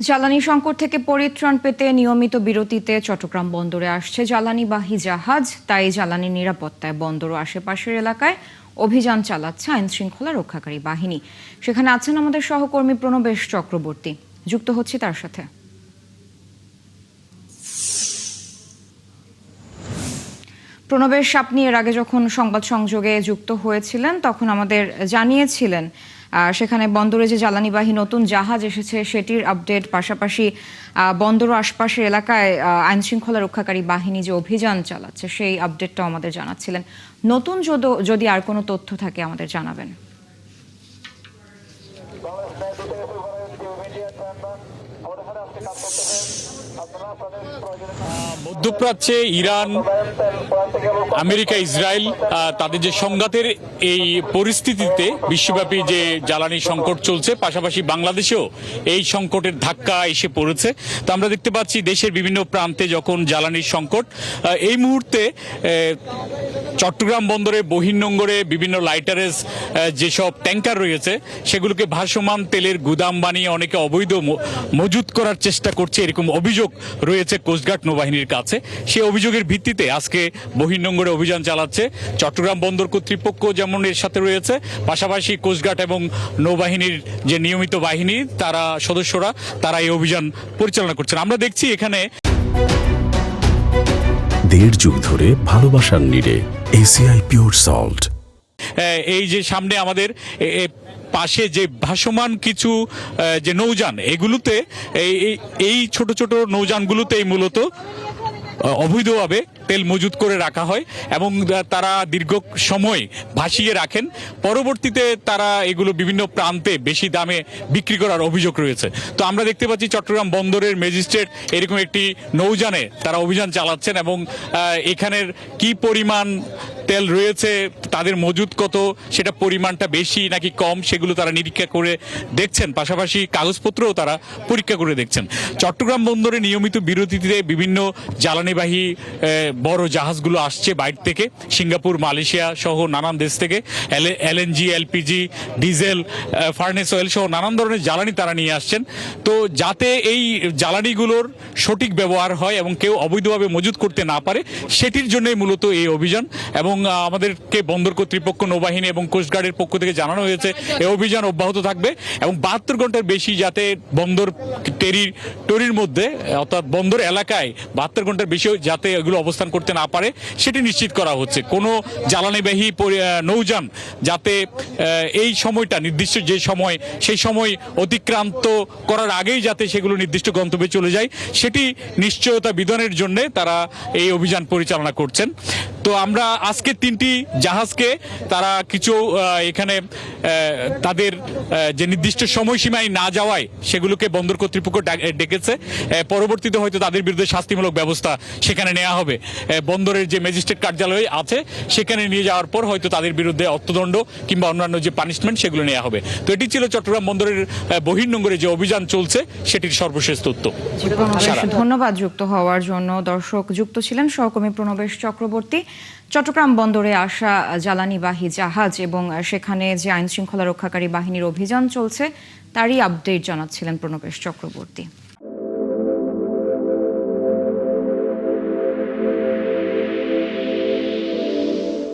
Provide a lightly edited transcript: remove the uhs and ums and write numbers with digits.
জ্বালানি সংকট থেকে পরিত্রাণ পেতে নিয়মিত বিরতিতে চট্টগ্রাম বন্দরে আসছে জ্বালানিবাহী জাহাজ। তাই জ্বালানি নিরাপত্তায় বন্দর ও আশেপাশের এলাকায় অভিযান চালাচ্ছে আইন শৃঙ্খলা রক্ষাকারী বাহিনী। সেখানে আছেন আমাদের সহকর্মী প্রণবেশ চক্রবর্তী, যুক্ত হচ্ছি তার সাথে। প্রণবেশ, আপনি এর আগে যখন সংবাদ সংযোগে যুক্ত হয়েছিলেন তখন আমাদের জানিয়েছিলেন সেখানে বন্দরে যে জ্বালানিবাহী নতুন জাহাজ এসেছে সেটির আপডেট, পাশাপাশি বন্দর ও আশপাশের এলাকায় আইন শৃঙ্খলা রক্ষাকারী বাহিনী যে অভিযান চালাচ্ছে সেই আপডেটটাও আমাদের জানাচ্ছিলেন। নতুন যদি আর কোনো তথ্য থাকে আমাদের জানাবেন। মধ্যপ্রাচ্যে ইরান, আমেরিকা, ইসরায়েল তাদের যে সংঘাতের এই পরিস্থিতিতে বিশ্বব্যাপী যে জ্বালানি সংকট চলছে, পাশাপাশি বাংলাদেশেও এই সংকটের ধাক্কা এসে পড়েছে। তো আমরা দেখতে পাচ্ছি দেশের বিভিন্ন প্রান্তে যখন জ্বালানির সংকট, এই মুহূর্তে চট্টগ্রাম বন্দরে বহির্নোঙরে বিভিন্ন লাইটারেজ যেসব ট্যাঙ্কার রয়েছে সেগুলোকে ভাসমান তেলের গুদাম বানিয়ে অনেকে অবৈধ মজুত করার চেষ্টা করছে, এরকম অভিযোগ রয়েছে কোস্টগার্ড নৌবাহিনীর কাছে। সেই অভিযোগের ভিত্তিতে আজকে বহির্নোঙরে অভিযান চালাচ্ছে চট্টগ্রাম বন্দর কর্তৃপক্ষ, যেমন এর সাথে রয়েছে পাশাপাশি কোস্টগার্ড এবং নৌবাহিনীর যে নিয়মিত বাহিনী সদস্যরা তারা এই অভিযান পরিচালনা করছেন। আমরা দেখছি এখানে দেড় যুগ ধরে ভালোবাসার নিড়ে এসিআই পিওর সল্ট। এই যে সামনে আমাদের পাশে যে ভাসমান কিছু যে নৌযান, এগুলোতে এই ছোট ছোট নৌযানগুলোতেই মূলত অবৈধভাবে তেল মজুত করে রাখা হয় এবং তারা দীর্ঘ সময় ভাসিয়ে রাখেন। পরবর্তীতে তারা এগুলো বিভিন্ন প্রান্তে বেশি দামে বিক্রি করার অভিযোগ রয়েছে। তো আমরা দেখতে পাচ্ছি চট্টগ্রাম বন্দরের ম্যাজিস্ট্রেট এরকম একটি নৌযানে তারা অভিযান চালাচ্ছেন এবং এখানের কি পরিমাণ তেল রয়েছে, তাদের মজুত কত, সেটা পরিমাণটা বেশি নাকি কম, সেগুলো তারা নিরীক্ষা করে দেখছেন। পাশাপাশি কাগজপত্রও তারা পরীক্ষা করে দেখছেন। চট্টগ্রাম বন্দরে নিয়মিত বিরতিতে বিভিন্ন জ্বালানিবাহী বড় জাহাজগুলো আসছে বাইরে থেকে, সিঙ্গাপুর, মালয়েশিয়া সহ নানান দেশ থেকে LNG, LPG, diesel, furnace oil সহ নানান ধরনের জ্বালানি তারা নিয়ে আসছেন। তো যাতে এই জ্বালানিগুলোর সঠিক ব্যবহার হয় এবং কেউ অবৈধভাবে মজুত করতে না পারে, সেটির জন্যই মূলত এই অভিযান। এবং আমাদেরকে বন্দর কর্তৃপক্ষ, নৌবাহিনী এবং কোস্টগার্ডের পক্ষ থেকে জানানো হয়েছে এই অভিযান অব্যাহত থাকবে এবং 72 ঘন্টার বেশি যাতে বন্দর টরির মধ্যে অর্থাৎ বন্দর এলাকায় 72 ঘন্টার বেশি যাতে এগুলো অবস্থান করতে না পারে সেটি নিশ্চিত করা হচ্ছে। কোনো জ্বালানিবাহী নৌযান যাতে এই সময়টা নির্দিষ্ট যে সময়, সেই সময় অতিক্রান্ত করার আগেই যাতে সেগুলো নির্দিষ্ট গন্তব্যে চলে যায়, সেটি নিশ্চয়তা বিধানের জন্য তারা এই অভিযান পরিচালনা করছেন। তো আমরা আজকে 3টি জাহাজকে তারা কিছু এখানে তাদের যে নির্দিষ্ট সময়সীমায় না যাওয়ায় সেগুলোকে বন্দর কর্তৃপক্ষ ডেকেছে। পরবর্তীতে হয়তো তাদের বিরুদ্ধে শাস্তিমূলক ব্যবস্থা সেখানে নেওয়া হবে। বন্দরের যে ম্যাজিস্ট্রেট কার্যালয় আছে সেখানে নিয়ে যাওয়ার পর হয়তো তাদের বিরুদ্ধে অর্থদণ্ড কিংবা অন্যান্য যে পানিশমেন্ট সেগুলো নেওয়া হবে। তো এটি ছিল চট্টগ্রাম বন্দরের বহির্নোঙরে যে অভিযান চলছে সেটির সর্বশেষ তথ্য। ধন্যবাদ যুক্ত হওয়ার জন্য। দর্শক, যুক্ত ছিলেন সহকর্মী প্রণবেশ চক্রবর্তী। চট্টগ্রাম বন্দরে আসা জ্বালানিবাহী জাহাজ এবং সেখানে যে আইন শৃঙ্খলা রক্ষাকারী বাহিনীর অভিযান চলছে তারই আপডেট জানাচ্ছিলেন প্রণবেশ চক্রবর্তী।